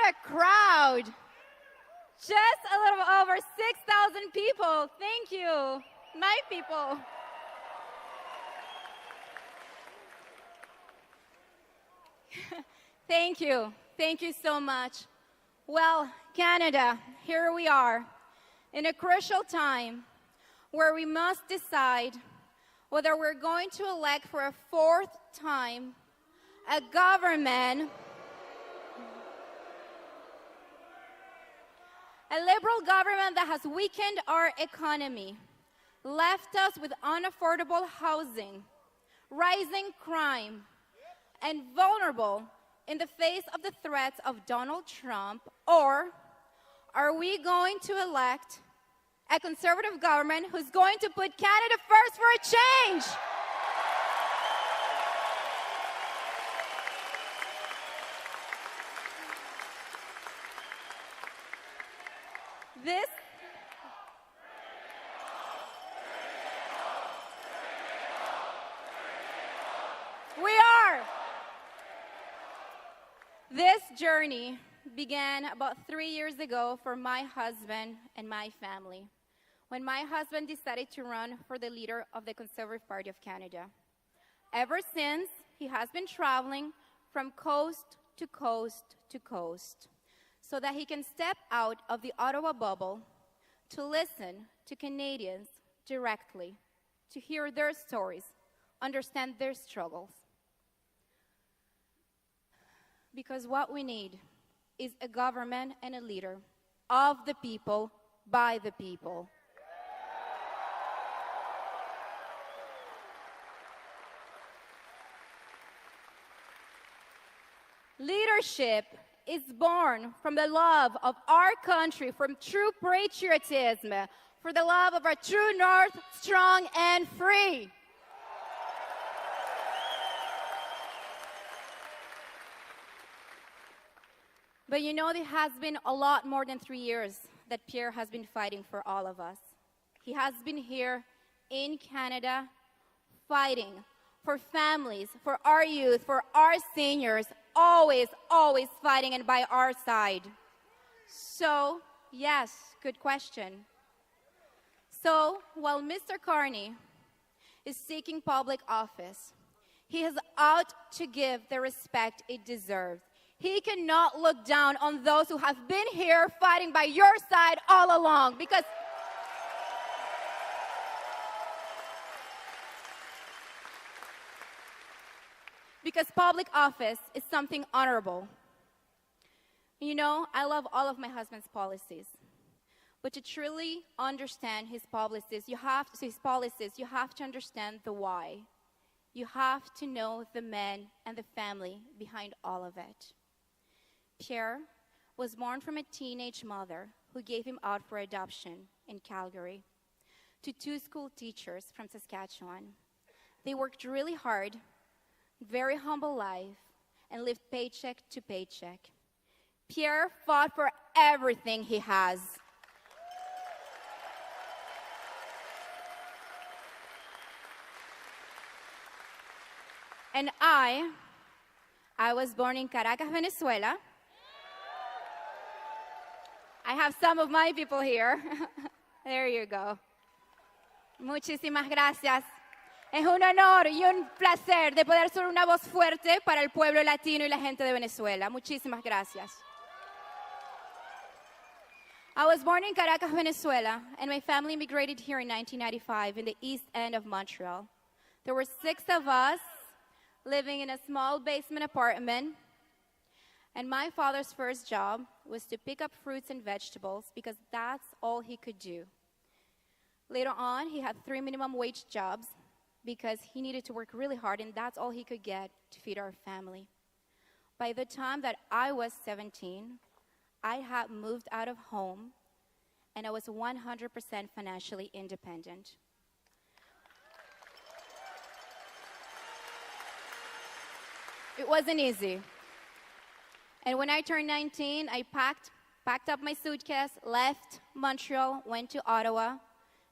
a crowd. Just a little over 6,000 people. Thank you, my people. Thank you. Thank you so much. Well, Canada, here we are in a crucial time where we must decide whether we're going to elect for a fourth time a government, a liberal government that has weakened our economy, left us with unaffordable housing, rising crime, and vulnerable in the face of the threats of Donald Trump? Or are we going to elect a conservative government who's going to put Canada first for a change? This journey began about 3 years ago for my husband and my family, when my husband decided to run for the leader of the Conservative Party of Canada. Ever since, he has been traveling from coast to coast to coast so that he can step out of the Ottawa bubble to listen to Canadians directly, to hear their stories, understand their struggles. Because what we need is a government and a leader of the people, by the people. Leadership is born from the love of our country, from true patriotism, for the love of our true north, strong and free. But you know, it has been a lot more than 3 years that Pierre has been fighting for all of us. He has been here in Canada fighting for families, for our youth, for our seniors, always, always fighting and by our side. So, yes, good question. So, while Mr. Carney is seeking public office, he is out to give the respect it deserves. He cannot look down on those who have been here fighting by your side all along, because public office is something honorable. You know, I love all of my husband's policies, but to truly understand his policies, you have to understand the why. You have to know the men and the family behind all of it. Pierre was born from a teenage mother who gave him out for adoption in Calgary to 2 school teachers from Saskatchewan. They worked really hard, very humble life, and lived paycheck to paycheck. Pierre fought for everything he has. And I was born in Caracas, Venezuela. I have some of my people here. There you go. Muchísimas gracias. Es un honor y un placer de poder ser una voz fuerte para el pueblo latino y la gente de Venezuela. Muchísimas gracias. I was born in Caracas, Venezuela, and my family immigrated here in 1995 in the east end of Montreal. There were 6 of us living in a small basement apartment. And my father's first job was to pick up fruits and vegetables because that's all he could do. Later on, he had 3 minimum wage jobs because he needed to work really hard, and that's all he could get to feed our family. By the time that I was 17, I had moved out of home, and I was 100% financially independent. It wasn't easy. And when I turned 19, I packed up my suitcase, left Montreal, went to Ottawa,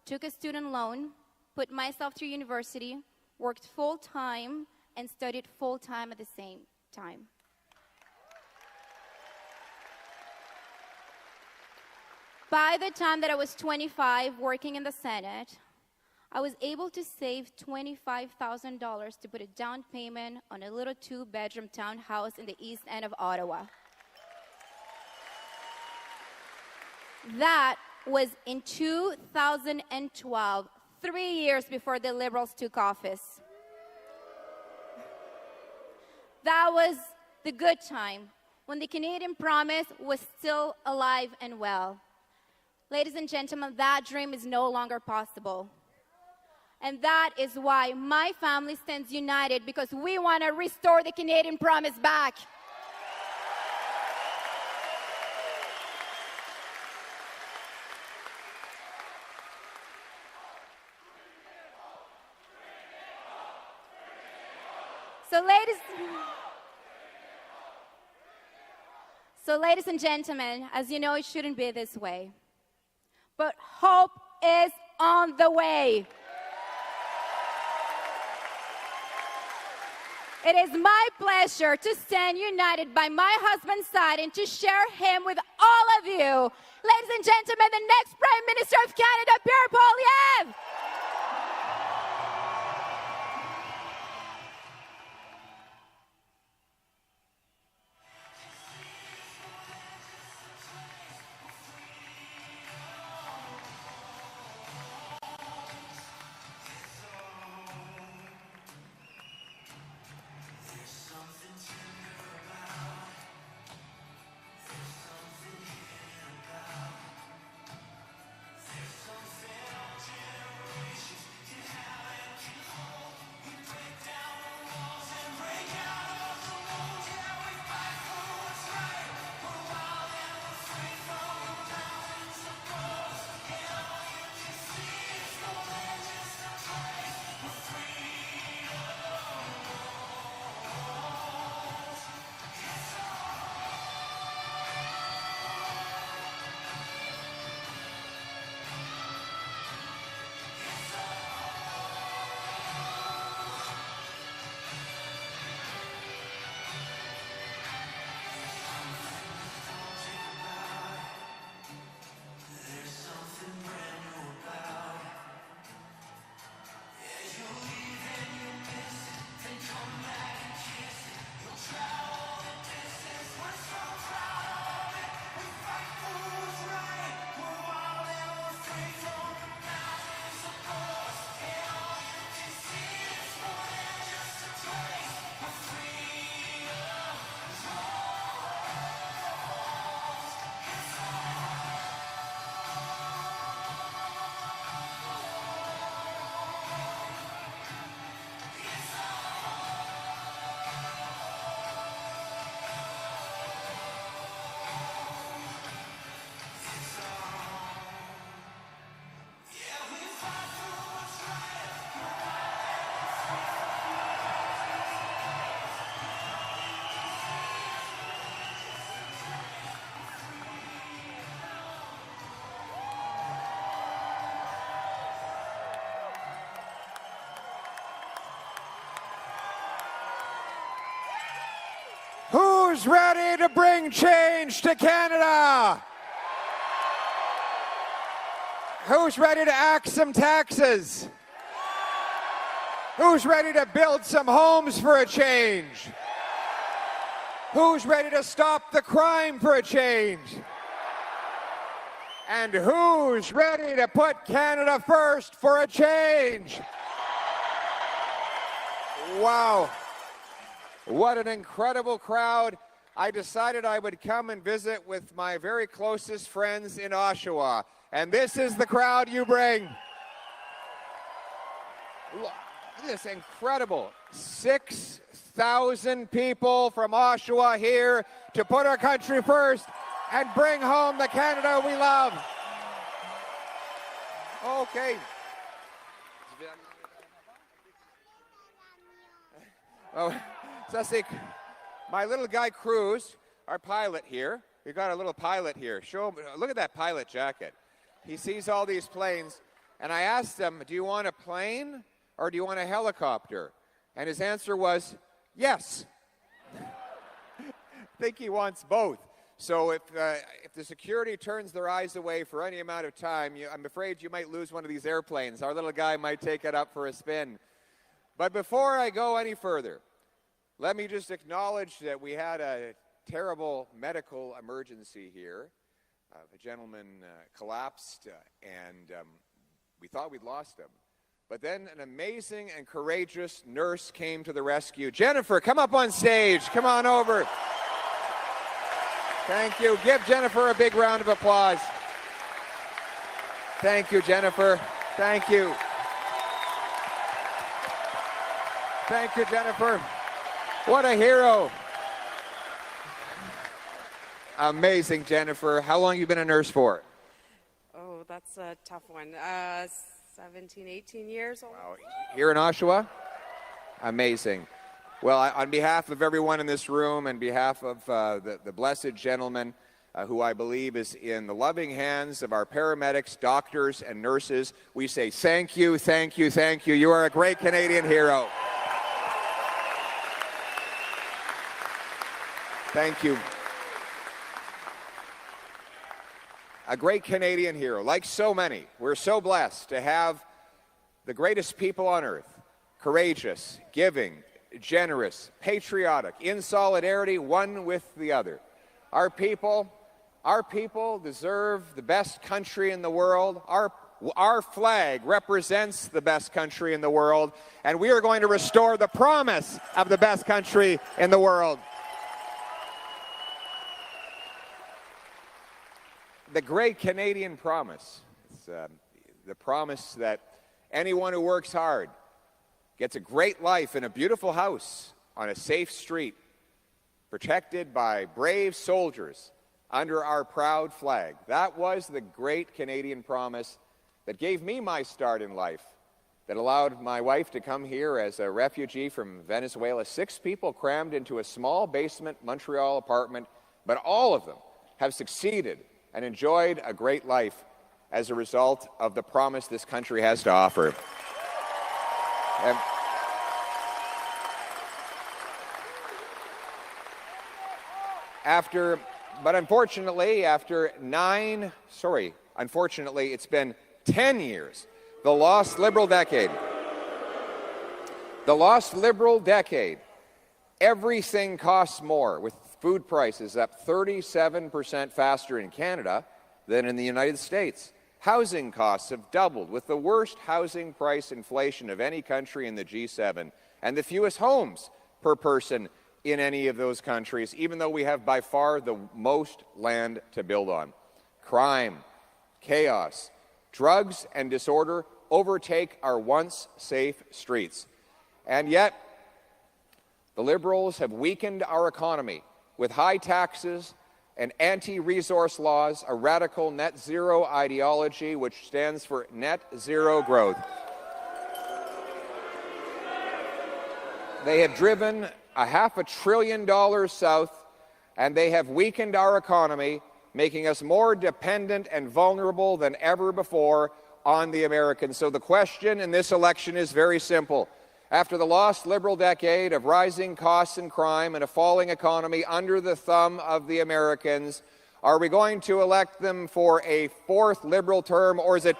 took a student loan, put myself through university, worked full-time, and studied full-time at the same time. by the time that I was 25 working in the Senate, I was able to save $25,000 to put a down payment on a little 2-bedroom townhouse in the east end of Ottawa. That was in 2012, 3 years before the Liberals took office. That was the good time, when the Canadian promise was still alive and well. Ladies and gentlemen, that dream is no longer possible. And that is why my family stands united, because we want to restore the Canadian promise back. So ladies and gentlemen, as you know, it shouldn't be this way. But hope is on the way. It is my pleasure to stand united by my husband's side and to share him with all of you. Ladies and gentlemen, the next Prime Minister of Canada, Pierre Poilievre. Who's ready to bring change to Canada? Who's ready to axe some taxes? Who's ready to build some homes for a change? Who's ready to stop the crime for a change? And who's ready to put Canada first for a change? Wow. What an incredible crowd. I decided I would come and visit with my very closest friends in Oshawa. And this is the crowd you bring. Look at this, incredible. 6,000 people from Oshawa here to put our country first and bring home the Canada we love. Okay. Oh. My little guy Cruz, our pilot here. We've got a little pilot here. Show him, look at that pilot jacket. He sees all these planes, and I asked him, do you want a plane or do you want a helicopter? And his answer was, yes. I think he wants both. So if the security turns their eyes away for any amount of time, I'm afraid you might lose one of these airplanes. Our little guy might take it up for a spin. But before I go any further, let me just acknowledge that we had a terrible medical emergency here. A gentleman collapsed, and we thought we'd lost him. But then an amazing and courageous nurse came to the rescue. Jennifer, come up on stage. Come on over. Thank you. Give Jennifer a big round of applause. Thank you, Jennifer. Thank you. Thank you, Jennifer. What a hero. Amazing, Jennifer. How long have you been a nurse for? Oh, that's a tough one. 17, 18 years old. Wow. Here in Oshawa? Amazing. Well, on behalf of everyone in this room, and behalf of the blessed gentleman who I believe is in the loving hands of our paramedics, doctors, and nurses, we say thank you, thank you, thank you. You are a great Canadian hero. Thank you. A great Canadian hero. Like so many, we're so blessed to have the greatest people on earth, courageous, giving, generous, patriotic, in solidarity one with the other. Our people deserve the best country in the world. Our flag represents the best country in the world, and we are going to restore the promise of the best country in the world. The great Canadian promise. It's the promise that anyone who works hard gets a great life in a beautiful house on a safe street, protected by brave soldiers under our proud flag. That was the great Canadian promise that gave me my start in life, that allowed my wife to come here as a refugee from Venezuela. 6 people crammed into a small basement Montreal apartment, but all of them have succeeded and enjoyed a great life as a result of the promise this country has to offer. Unfortunately, it's been 10 years, the lost Liberal decade. The lost Liberal decade. Everything costs more, with food prices up 37% faster in Canada than in the United States. Housing costs have doubled, with the worst housing price inflation of any country in the G7, and the fewest homes per person in any of those countries, even though we have by far the most land to build on. Crime, chaos, drugs, and disorder overtake our once safe streets. And yet, the Liberals have weakened our economy with high taxes and anti-resource laws, a radical net zero ideology which stands for net zero growth. They have driven $500 billion south, and they have weakened our economy, making us more dependent and vulnerable than ever before on the Americans. So the question in this election is very simple. After the lost Liberal decade of rising costs and crime and a falling economy under the thumb of the Americans, are we going to elect them for a 4th Liberal term, or is it...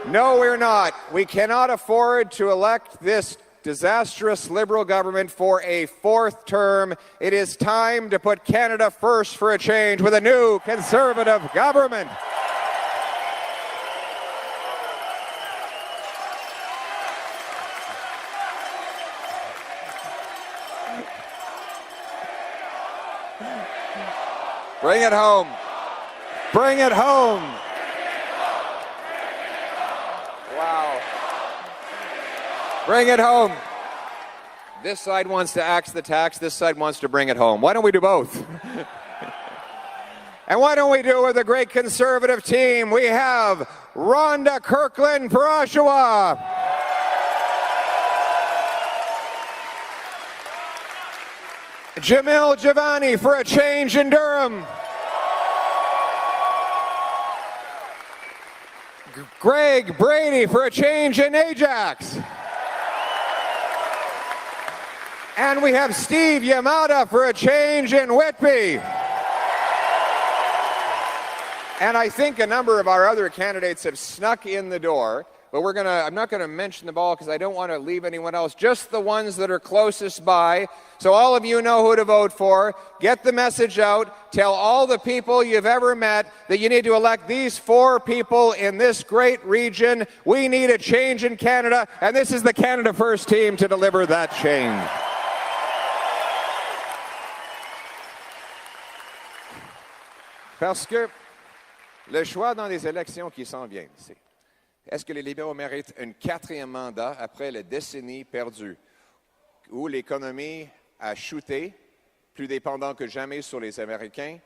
No, we're not. We cannot afford to elect this disastrous Liberal government for a 4th term. It is time to put Canada first for a change with a new Conservative government. Bring it home. Bring it home. Wow. Bring it home. This side wants to axe the tax. This side wants to bring it home. Why don't we do both? And why don't we do it with a great Conservative team? We have Rhonda Kirkland for Oshawa. Jamil Giovanni for a change in Durham. Greg Brady for a change in Ajax. And we have Steve Yamada for a change in Whitby. And I think a number of our other candidates have snuck in the door, but I'm not going to mention them all because I don't want to leave anyone else, just the ones that are closest by. So all of you know who to vote for. Get the message out. Tell all the people you've ever met that you need to elect these 4 people in this great region. We need a change in Canada, and this is the Canada First team to deliver that change. Parce que le choix dans les élections qui s'en viennent, c'est est-ce que les libéraux méritent un 4e mandat après les décennies perdues où l'économie a chuté, plus dépendant que jamais sur les Américains,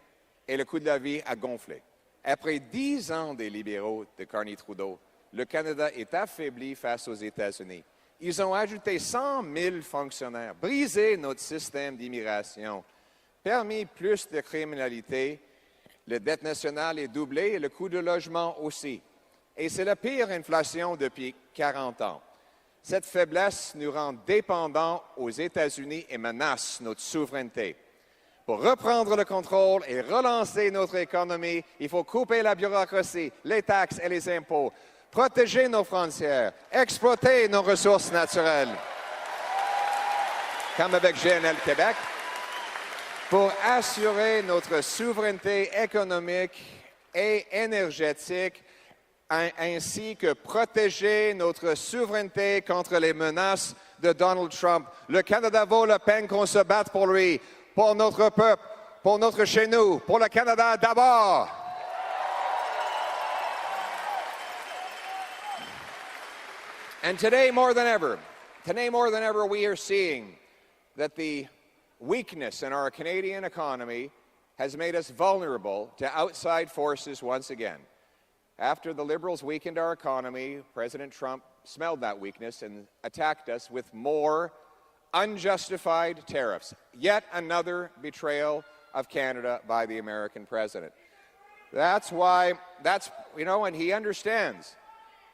et le coût de la vie a gonflé? Après 10 ans des libéraux de Carney-Trudeau, le Canada est affaibli face aux États-Unis. Ils ont ajouté 100 000 fonctionnaires, brisé notre système d'immigration, permis plus de criminalité. La dette nationale est doublée et le coût de logement aussi. Et c'est la pire inflation depuis 40 ans. Cette faiblesse nous rend dépendants aux États-Unis et menace notre souveraineté. Pour reprendre le contrôle et relancer notre économie, il faut couper la bureaucratie, les taxes et les impôts, protéger nos frontières, exploiter nos ressources naturelles, comme avec GNL Québec, pour assurer notre souveraineté économique et énergétique, ainsi que protéger notre souveraineté contre les menaces de Donald Trump. Le Canada vaut la peine qu'on se batte pour lui, pour notre peuple, pour notre chez nous, pour le Canada d'abord. And today more than ever, we are seeing that the weakness in our Canadian economy has made us vulnerable to outside forces once again. After the Liberals weakened our economy, President Trump smelled that weakness and attacked us with more unjustified tariffs. Yet another betrayal of Canada by the American president. And he understands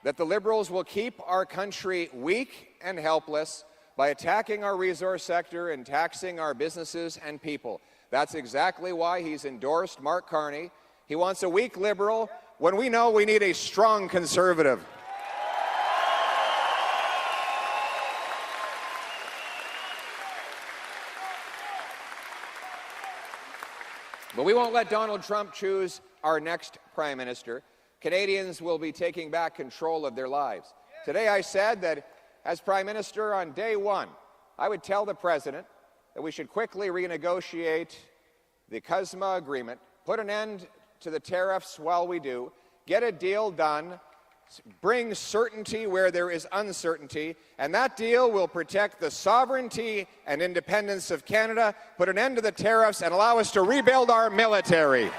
that the Liberals will keep our country weak and helpless by attacking our resource sector and taxing our businesses and people. That's exactly why he's endorsed Mark Carney. He wants a weak Liberal when we know we need a strong Conservative. But we won't let Donald Trump choose our next Prime Minister. Canadians will be taking back control of their lives. Today I said that as Prime Minister on day one, I would tell the President that we should quickly renegotiate the CUSMA agreement, put an end to the tariffs while we do, get a deal done, bring certainty where there is uncertainty, and that deal will protect the sovereignty and independence of Canada, put an end to the tariffs, and allow us to rebuild our military.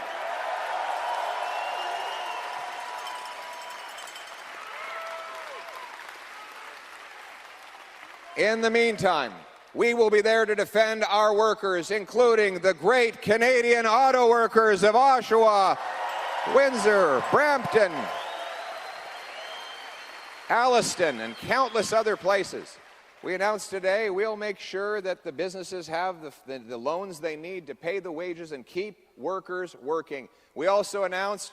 In the meantime, we will be there to defend our workers, including the great Canadian auto workers of Oshawa, Windsor, Brampton, Alliston, and countless other places. We announced today we'll make sure that the businesses have the loans they need to pay the wages and keep workers working. We also announced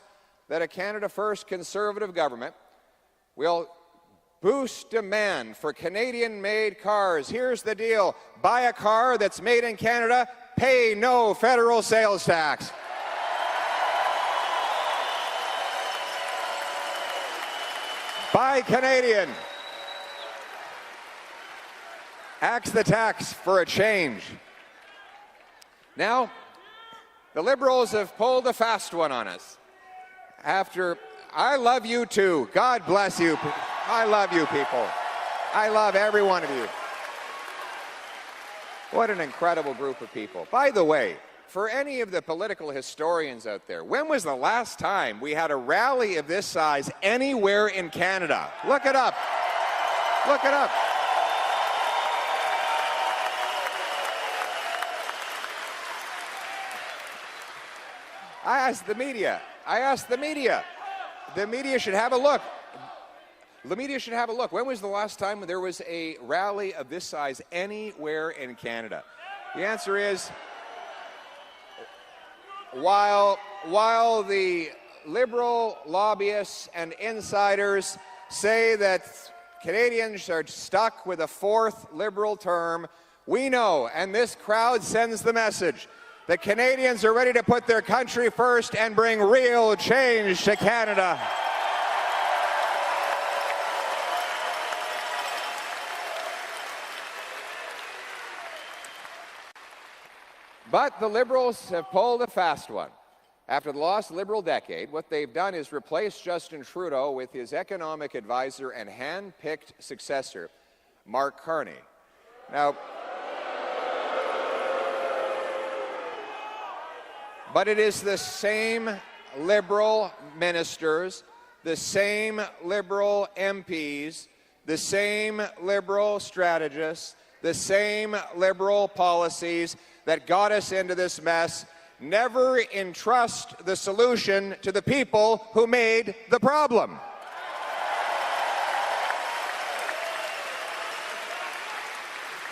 that a Canada First Conservative government will boost demand for Canadian-made cars. Here's the deal. Buy a car that's made in Canada, pay no federal sales tax. Buy Canadian. Axe the tax for a change. Now, the Liberals have pulled a fast one on us. I love you too. God bless you. I love you people. I love every one of you. What an incredible group of people. By the way, for any of the political historians out there, when was the last time we had a rally of this size anywhere in Canada? Look it up. Look it up. I asked the media. The media should have a look. The media should have a look. When was the last time there was a rally of this size anywhere in Canada? The answer is, while the Liberal lobbyists and insiders say that Canadians are stuck with a fourth Liberal term, we know, and this crowd sends the message, that Canadians are ready to put their country first and bring real change to Canada. But the Liberals have pulled a fast one. After the lost Liberal decade, what they've done is replace Justin Trudeau with his economic advisor and hand-picked successor, Mark Carney. Now, but it is the same Liberal ministers, the same Liberal MPs, the same Liberal strategists, the same Liberal policies that got us into this mess. Never entrust the solution to the people who made the problem.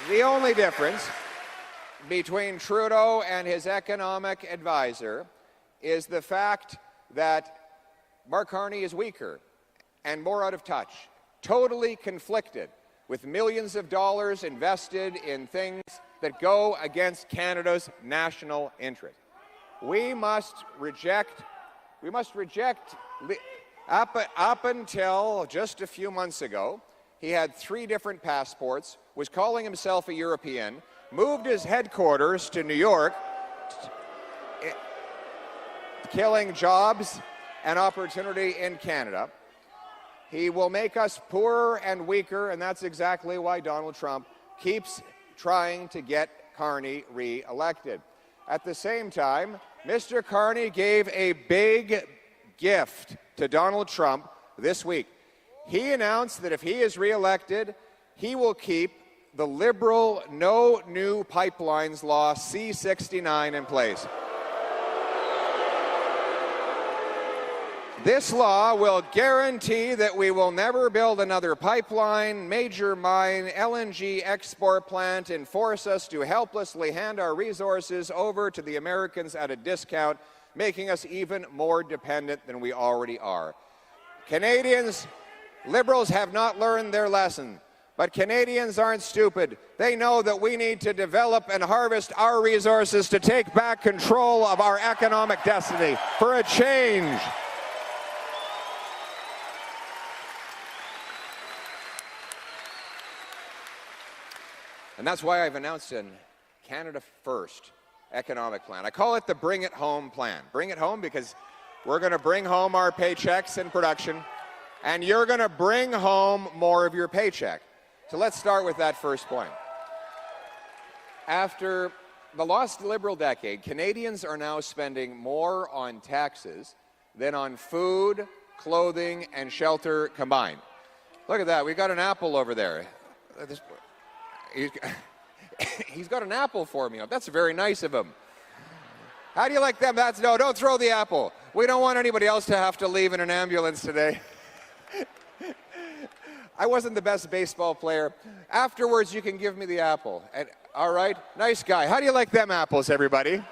The only difference between Trudeau and his economic advisor is the fact that Mark Carney is weaker and more out of touch, totally conflicted with millions of dollars invested in things that go against Canada's national interest. We must reject, up until just a few months ago, he had 3 different passports, was calling himself a European, moved his headquarters to New York, killing jobs and opportunity in Canada. He will make us poorer and weaker, and that's exactly why Donald Trump keeps trying to get Carney re-elected. At the same time, Mr. Carney gave a big gift to Donald Trump this week. He announced that if he is re-elected, he will keep the Liberal No New Pipelines Law C-69 in place. This law will guarantee that we will never build another pipeline, major mine, LNG export plant, and force us to helplessly hand our resources over to the Americans at a discount, making us even more dependent than we already are. Canadians, Liberals have not learned their lesson, but Canadians aren't stupid. They know that we need to develop and harvest our resources to take back control of our economic destiny for a change. And that's why I've announced a Canada First economic plan. I call it the Bring It Home plan. Bring it home because we're going to bring home our paychecks in production, and you're going to bring home more of your paycheck. So let's start with that first point. After the lost Liberal decade, Canadians are now spending more on taxes than on food, clothing, and shelter combined. Look at that. We've got an apple over there. He's got an apple for me. That's very nice of him. How do you like them? No, don't throw the apple. We don't want anybody else to have to leave in an ambulance today. I wasn't the best baseball player. Afterwards, you can give me the apple. And, all right? Nice guy. How do you like them apples, everybody?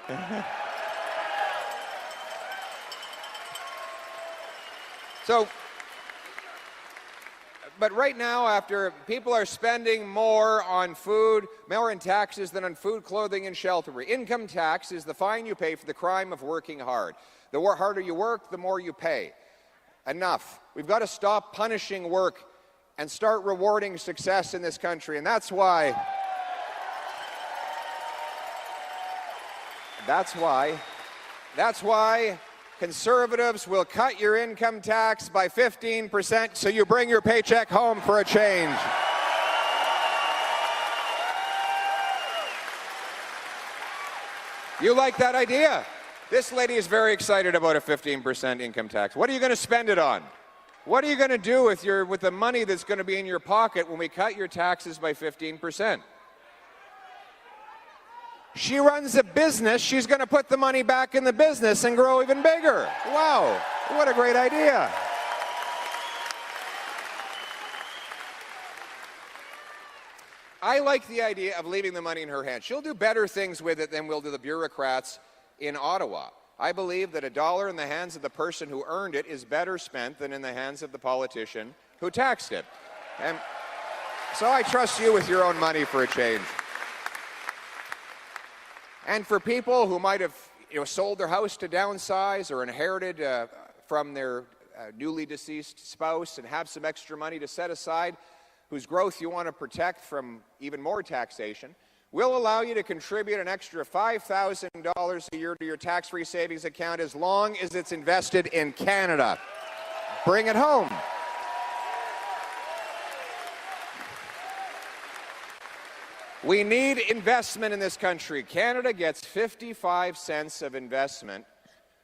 But right now, after people are spending more on food, more in taxes than on food, clothing, and shelter. Income tax is the fine you pay for the crime of working hard. The harder you work, the more you pay. Enough. We've got to stop punishing work and start rewarding success in this country. And that's why Conservatives will cut your income tax by 15% so you bring your paycheck home for a change. You like that idea? This lady is very excited about a 15% income tax. What are you going to spend it on? What are you going to do with the money that's going to be in your pocket when we cut your taxes by 15%? She runs a business. She's going to put the money back in the business and grow even bigger. Wow, what a great idea. I like the idea of leaving the money in her hands. She'll do better things with it than will do the bureaucrats in Ottawa. I believe that $1 in the hands of the person who earned it is better spent than in the hands of the politician who taxed it. And so I trust you with your own money for a change. And for people who might have sold their house to downsize or inherited from their newly deceased spouse and have some extra money to set aside, whose growth you want to protect from even more taxation, we'll allow you to contribute an extra $5,000 a year to your tax-free savings account as long as it's invested in Canada. Bring it home. We need investment in this country. Canada gets 55 cents of investment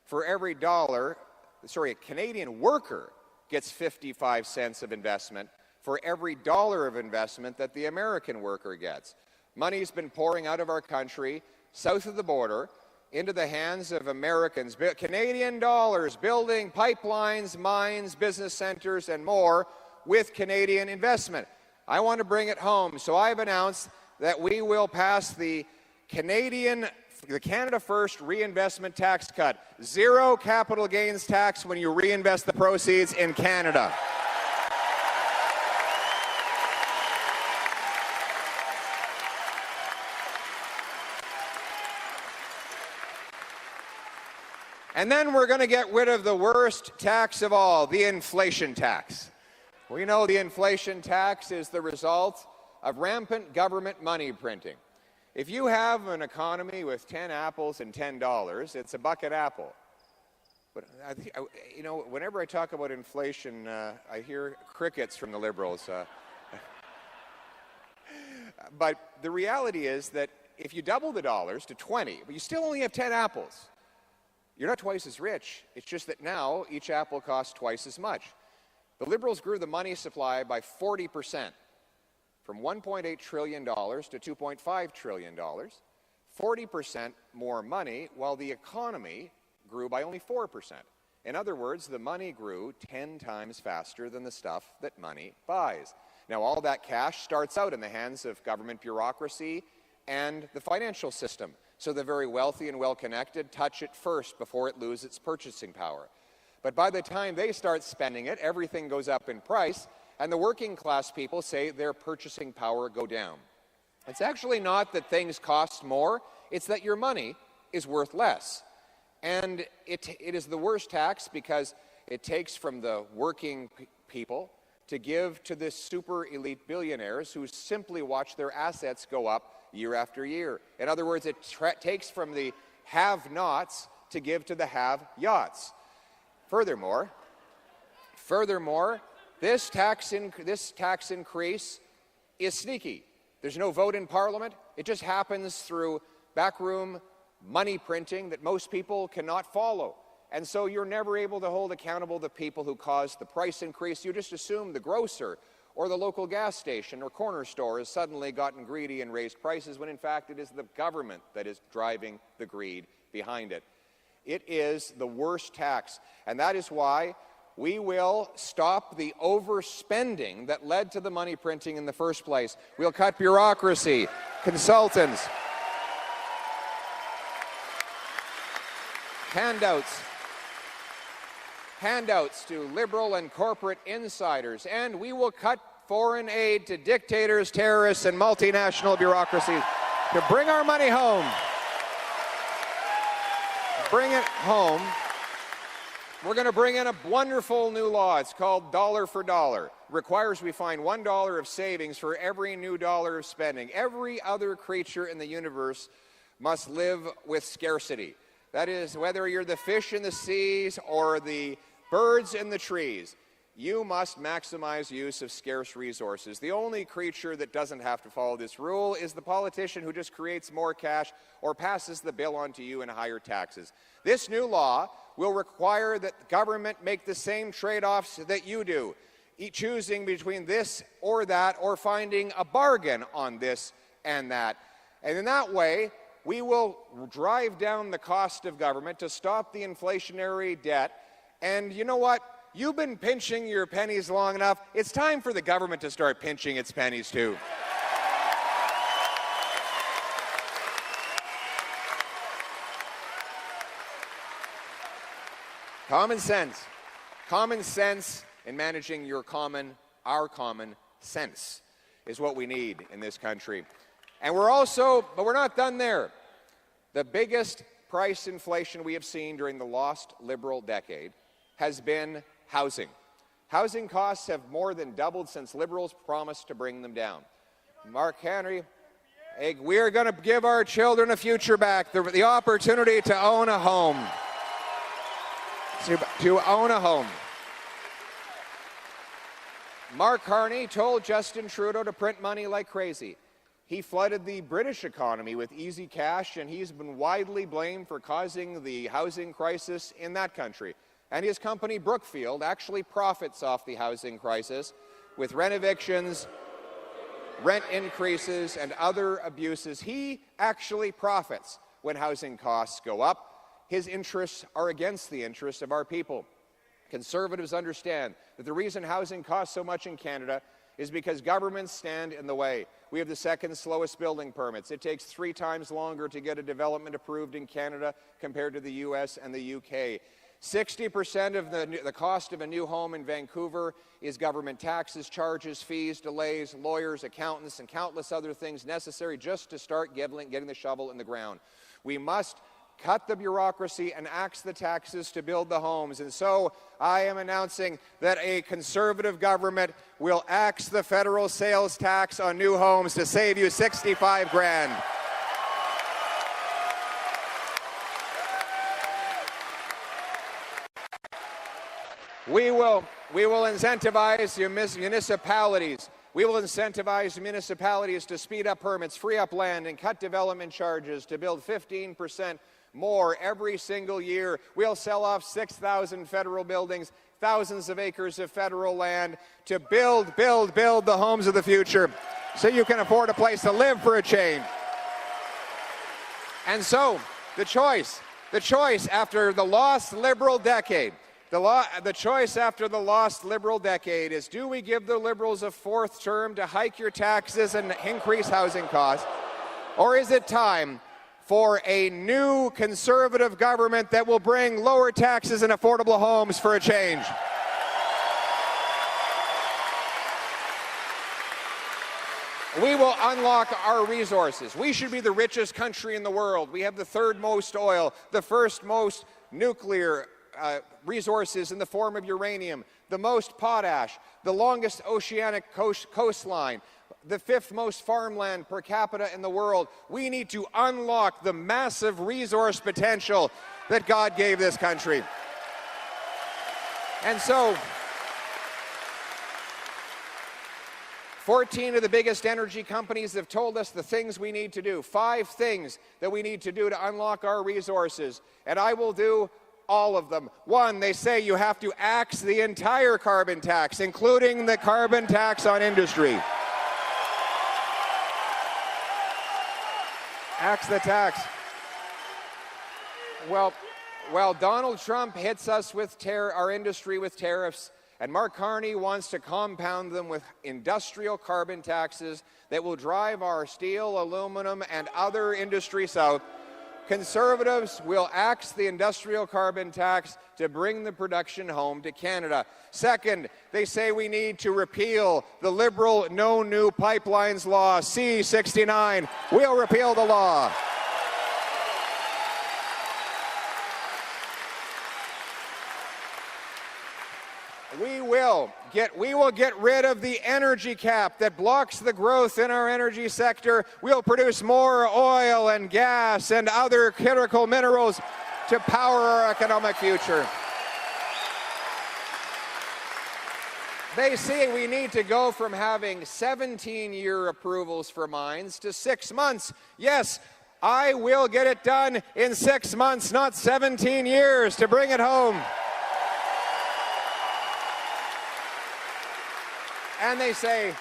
for every dollar. Sorry, a Canadian worker gets 55 cents of investment for every dollar of investment that the American worker gets. Money's been pouring out of our country, south of the border, into the hands of Americans. Canadian dollars building pipelines, mines, business centers, and more with Canadian investment. I want to bring it home, so I've announced that we will pass the Canada First reinvestment tax cut. Zero capital gains tax when you reinvest the proceeds in Canada. And then we're going to get rid of the worst tax of all, the inflation tax. We know the inflation tax is the result of rampant government money printing. If you have an economy with 10 apples and $10, it's a bucket apple. But whenever I talk about inflation, I hear crickets from the Liberals. But the reality is that if you double the dollars to 20, but you still only have 10 apples, you're not twice as rich. It's just that now each apple costs twice as much. The Liberals grew the money supply by 40%, from $1.8 trillion to $2.5 trillion, 40% more money, while the economy grew by only 4%. In other words, the money grew 10 times faster than the stuff that money buys. Now, all that cash starts out in the hands of government bureaucracy and the financial system. So the very wealthy and well-connected touch it first before it loses its purchasing power. But by the time they start spending it, everything goes up in price, and the working class people say their purchasing power go down. It's actually not that things cost more, it's that your money is worth less. And it is the worst tax because it takes from the working people to give to the super elite billionaires who simply watch their assets go up year after year. In other words, it takes from the have-nots to give to the have-yachts. Furthermore, this tax increase is sneaky. There's no vote in Parliament. It just happens through backroom money printing that most people cannot follow. And so you're never able to hold accountable the people who caused the price increase. You just assume the grocer or the local gas station or corner store has suddenly gotten greedy and raised prices, when in fact it is the government that is driving the greed behind it. It is the worst tax, and that is why we will stop the overspending that led to the money printing in the first place. We'll cut bureaucracy, consultants, handouts to liberal and corporate insiders, and we will cut foreign aid to dictators, terrorists, and multinational bureaucracies to bring our money home. Bring it home. We're going to bring in a wonderful new law. It's called dollar for dollar. It requires we find $1 of savings for every new dollar of spending. Every other creature in the universe must live with scarcity. That is, whether you're the fish in the seas or the birds in the trees, you must maximize use of scarce resources. The only creature that doesn't have to follow this rule is the politician who just creates more cash or passes the bill on to you in higher taxes. This new law will require that government make the same trade-offs that you do, choosing between this or that, or finding a bargain on this and that. And in that way, we will drive down the cost of government to stop the inflationary debt. And you know what? You've been pinching your pennies long enough. It's time for the government to start pinching its pennies too. Common sense. Common sense in managing our common sense is what we need in this country. And but we're not done there. The biggest price inflation we have seen during the lost Liberal decade has been housing. Housing costs have more than doubled since Liberals promised to bring them down. Mark Henry, we are going to give our children a future back, the opportunity to own a home. To own a home. Mark Carney told Justin Trudeau to print money like crazy. He flooded the British economy with easy cash, and he's been widely blamed for causing the housing crisis in that country. And his company, Brookfield, actually profits off the housing crisis with rent evictions, rent increases, and other abuses. He actually profits when housing costs go up. His interests are against the interests of our people. Conservatives understand that the reason housing costs so much in Canada is because governments stand in the way. We have the second slowest building permits. It takes 3 times longer to get a development approved in Canada compared to the US and the UK. 60% of the cost of a new home in Vancouver is government taxes, charges, fees, delays, lawyers, accountants, and countless other things necessary just to start getting the shovel in the ground. We must cut the bureaucracy and axe the taxes to build the homes. And so I am announcing that a Conservative government will axe the federal sales tax on new homes to save you $65,000. We will incentivize municipalities. We will incentivize municipalities to speed up permits, free up land, and cut development charges to build 15% more every single year. We'll sell off 6,000 federal buildings, thousands of acres of federal land to build the homes of the future so you can afford a place to live for a change. And so the choice after the lost Liberal decade, the choice after the lost Liberal decade is, do we give the Liberals a 4th term to hike your taxes and increase housing costs? Or is it time for a new Conservative government that will bring lower taxes and affordable homes for a change? We will unlock our resources. We should be the richest country in the world. We have the 3rd most oil, the 1st most nuclear resources in the form of uranium, the most potash, the longest oceanic coastline, the 5th most farmland per capita in the world. We need to unlock the massive resource potential that God gave this country. And so, 14 of the biggest energy companies have told us the things we need to do, 5 things that we need to do to unlock our resources, and I will do all of them. 1, they say you have to axe the entire carbon tax, including the carbon tax on industry. Axe the tax. Well, Donald Trump hits us with our industry with tariffs, and Mark Carney wants to compound them with industrial carbon taxes that will drive our steel, aluminum, and other industry south. Conservatives will axe the industrial carbon tax to bring the production home to Canada. 2nd, they say we need to repeal the Liberal No New Pipelines Law, C-69. We'll repeal the law. We will get rid of the energy cap that blocks the growth in our energy sector. We'll produce more oil and gas and other critical minerals to power our economic future. They say we need to go from having 17-year approvals for mines to 6 months. Yes, I will get it done in 6 months, not 17 years, to bring it home. And they say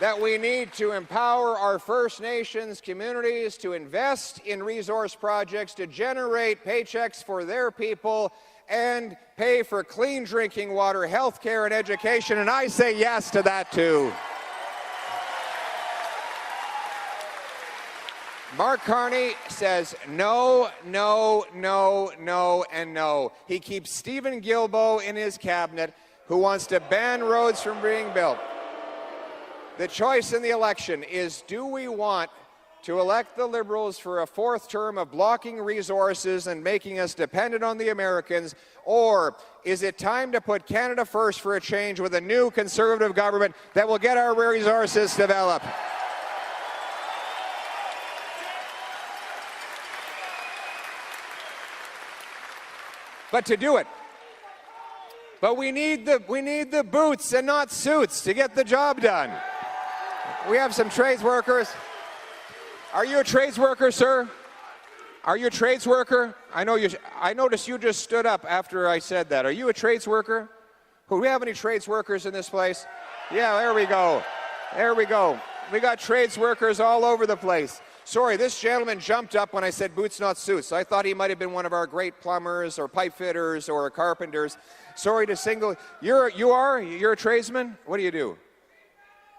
that we need to empower our First Nations communities to invest in resource projects to generate paychecks for their people and pay for clean drinking water, health care, and education. And I say yes to that too. Mark Carney says no, no, no, no, and no. He keeps Stephen Guilbeault in his cabinet, who wants to ban roads from being built. The choice in the election is, do we want to elect the Liberals for a fourth term of blocking resources and making us dependent on the Americans, or is it time to put Canada first for a change with a new Conservative government that will get our resources developed? But to do it, we need the boots and not suits to get the job done. We have some trades workers. Are you a trades worker, sir? Are you a trades worker? I noticed you just stood up after I said that. Are you a trades worker? Do we have any trades workers in this place? Yeah, there we go. There we go. We got trades workers all over the place. Sorry, this gentleman jumped up when I said boots, not suits. I thought he might have been one of our great plumbers or pipe fitters or carpenters. Sorry to single. You're a tradesman? What do you do?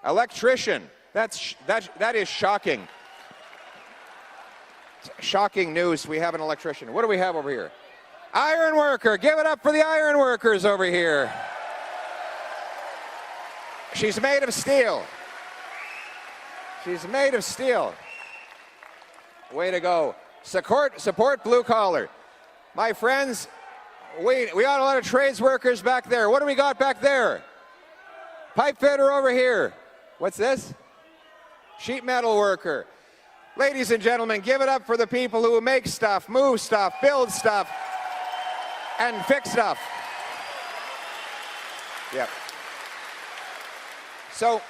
Electrician. That is shocking. Shocking news. We have an electrician. What do we have over here? Iron worker. Give it up for the iron workers over here. She's made of steel. She's made of steel. Way to go. Support blue collar. My friends, we got a lot of trades workers back there. What do we got back there? Pipe fitter over here. What's this? Sheet metal worker. Ladies and gentlemen, give it up for the people who make stuff, move stuff, build stuff, and fix stuff. Yep. So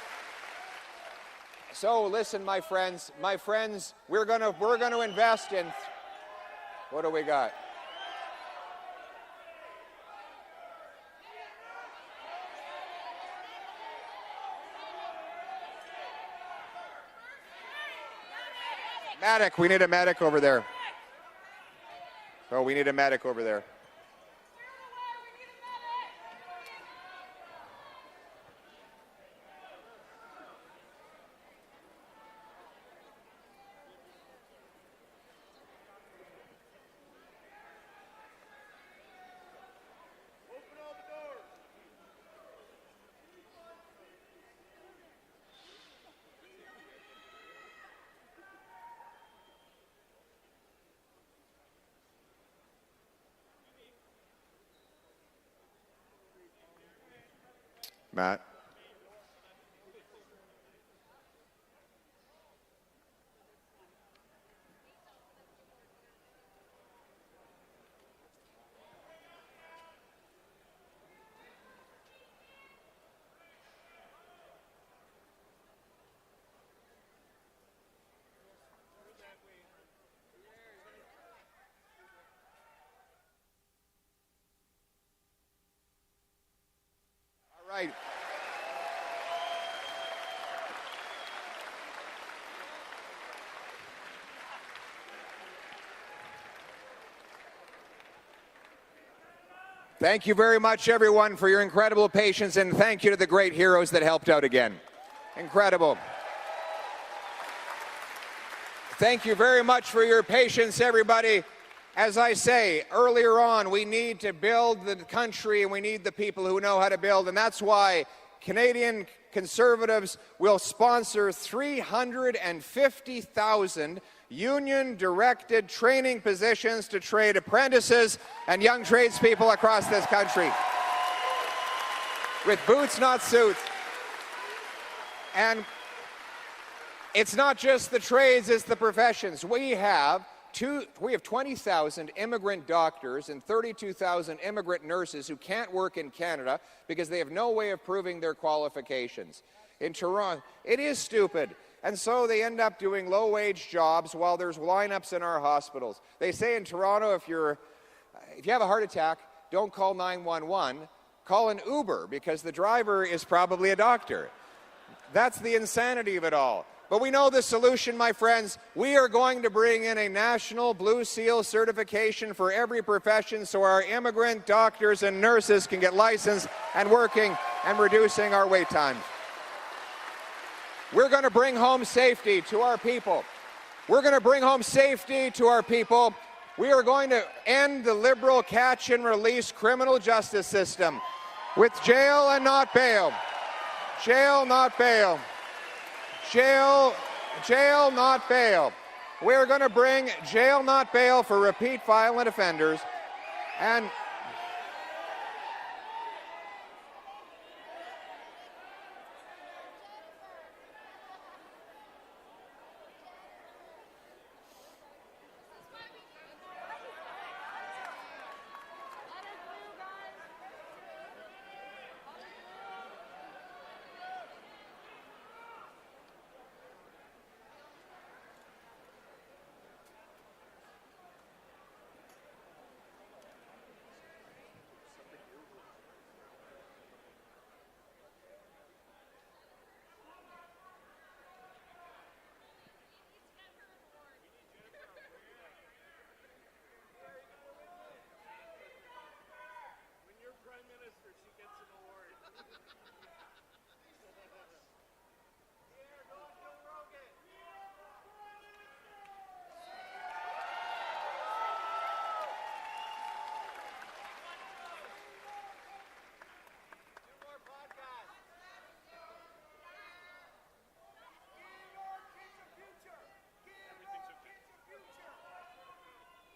listen, my friends, we're gonna invest in. What do we got? Medic, we need a medic over there. Oh, we need a medic over there. Matt. All right. Thank you very much, everyone, for your incredible patience, and thank you to the great heroes that helped out again. Incredible. Thank you very much for your patience, everybody. As I say earlier on, we need to build the country, and we need the people who know how to build, and that's why Canadian Conservatives will sponsor 350,000 union-directed training positions to trade apprentices and young tradespeople across this country. With boots, not suits. And it's not just the trades, it's the professions. We have 20,000 immigrant doctors and 32,000 immigrant nurses who can't work in Canada because they have no way of proving their qualifications. In Toronto, it is stupid. And so they end up doing low-wage jobs while there's lineups in our hospitals. They say in Toronto, if you have a heart attack, don't call 911, call an Uber, because the driver is probably a doctor. That's the insanity of it all. But we know the solution, my friends. We are going to bring in a national Blue Seal certification for every profession so our immigrant doctors and nurses can get licensed and working and reducing our wait times. We're going to bring home safety to our people. We're going to bring home safety to our people. We are going to end the liberal catch and release criminal justice system with jail and not bail. Jail, not bail. Jail, not bail. We're going to bring jail, not bail for repeat violent offenders. And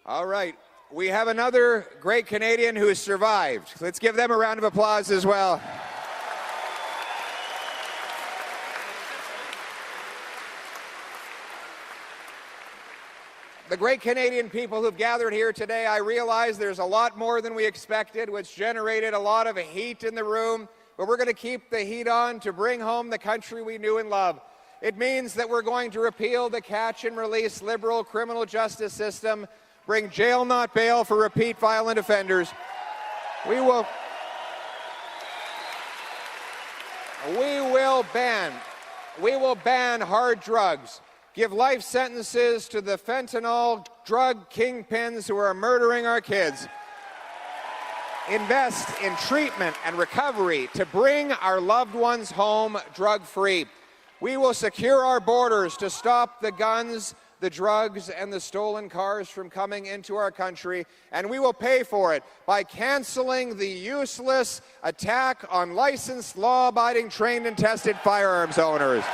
all right, we have another great Canadian who has survived. Let's give them a round of applause as well. The great Canadian people who've gathered here today, I realize there's a lot more than we expected, which generated a lot of heat in the room, but we're going to keep the heat on to bring home the country we knew and loved. It means that we're going to repeal the catch and release liberal criminal justice system, bring jail, not bail for repeat violent offenders. We will ban hard drugs, give life sentences to the fentanyl drug kingpins who are murdering our kids, invest in treatment and recovery to bring our loved ones home drug-free. We will secure our borders to stop the guns, the drugs, and the stolen cars from coming into our country, and we will pay for it by canceling the useless attack on licensed, law-abiding, trained, and tested firearms owners.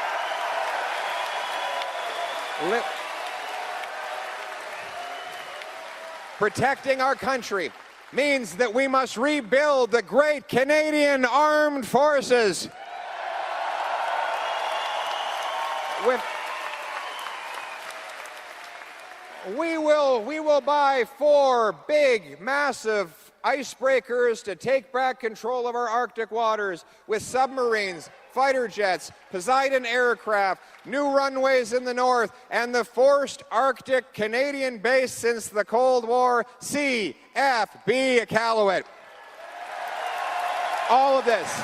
Protecting our country means that we must rebuild the great Canadian Armed Forces. We will buy 4 big, massive icebreakers to take back control of our Arctic waters with submarines, fighter jets, Poseidon aircraft, new runways in the north, and the first Arctic Canadian base since the Cold War, CFB Iqaluit. All of this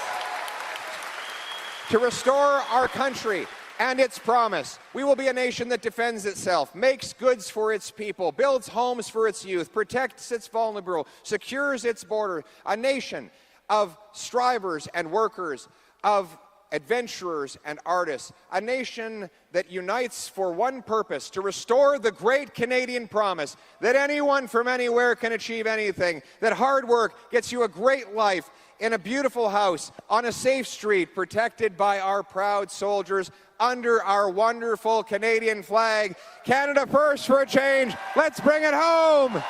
to restore our country and its promise. We will be a nation that defends itself, makes goods for its people, builds homes for its youth, protects its vulnerable, secures its border. A nation of strivers and workers, of adventurers and artists. A nation that unites for one purpose, to restore the great Canadian promise that anyone from anywhere can achieve anything, that hard work gets you a great life in a beautiful house, on a safe street, protected by our proud soldiers, under our wonderful Canadian flag. Canada first for a change. Let's bring it home.